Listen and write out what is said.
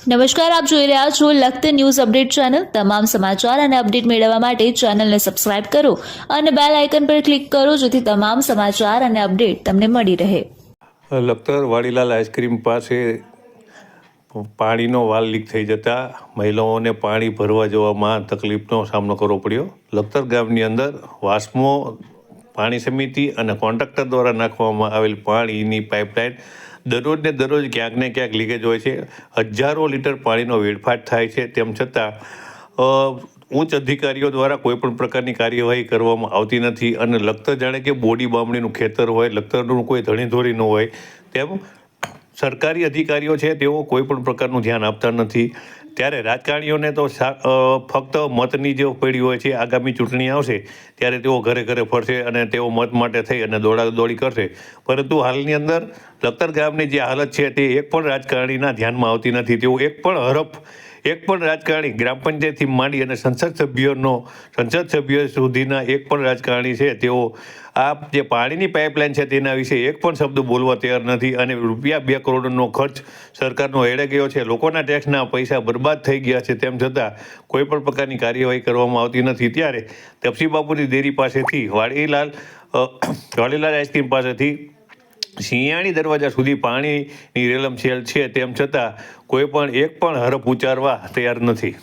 નમસ્કાર, આપ જોઈ રહ્યા છો લખત ન્યૂઝ અપડેટ ચેનલ। તમામ સમાચાર અને અપડેટ મેળવવા માટે ચેનલને સબસ્ક્રાઇબ કરો અને બેલ આઇકન પર ક્લિક કરો જેથી તમામ સમાચાર અને અપડેટ તમને મળી રહે। લખતર વાડીલાલ આઈસ્ક્રીમ પાસે પાણીનો વાલ લીક થઈ જતા મહિલાઓને પાણી ભરવા જવામાં તકલીફનો સામનો કરવો પડ્યો। લખતર ગામની અંદર વાસ્મો પાણી સમિતિ અને કોન્ટ્રાક્ટર દ્વારા નાખવામાં આવેલ પાણીની પાઇપલાઇન દરરોજને દરરોજ ક્યાંક ને ક્યાંક લીકેજ હોય છે। હજારો લીટર પાણીનો વેડફાટ થાય છે। તેમ છતાં ઉચ્ચ અધિકારીઓ દ્વારા કોઈપણ પ્રકારની કાર્યવાહી કરવામાં આવતી નથી અને લખતર જાણે કે બોડી બામણીનું ખેતર હોય, લખતરનું કોઈ ધણીધોરી ન હોય તેમ સરકારી અધિકારીઓ છે તેઓ કોઈપણ પ્રકારનું ધ્યાન આપતા નથી। ત્યારે રાજકારણીઓને તો ફક્ત મતની જે પડી હોય છે, આગામી ચૂંટણી આવશે ત્યારે તેઓ ઘરે ઘરે ફરશે અને તેઓ મત માટે થઈ અને દોડાદોડી કરશે, પરંતુ હાલની અંદર લખતર ગામની જે હાલત છે તે એક પણ રાજકારણીના ધ્યાનમાં આવતી નથી। તેઓ એક પણ રાજકારણી ગ્રામ પંચાયતથી માંડી અને સંસદ સભ્ય સુધીના એક પણ રાજકારણી છે તેઓ આ જે પાણીની પાઇપલાઇન છે તેના વિશે એક પણ શબ્દ બોલવા તૈયાર નથી અને રૂપિયા 2 કરોડનો ખર્ચ સરકારનો એળે ગયો છે, લોકોના ટેક્સના પૈસા બરબાદ થઈ ગયા છે, તેમ છતાં કોઈ પણ પ્રકારની કાર્યવાહી કરવામાં આવતી નથી। ત્યારે તપસી બાપુની ડેરી પાસેથી વાડીલાલ આઈસ્ક્રીમ પાસેથી સિંયાણી દરવાજા સુધી પાણીની રેલમછેલ છે, તેમ છતાં કોઈ પણ એક પણ હરફ ઉચ્ચારવા તૈયાર નથી।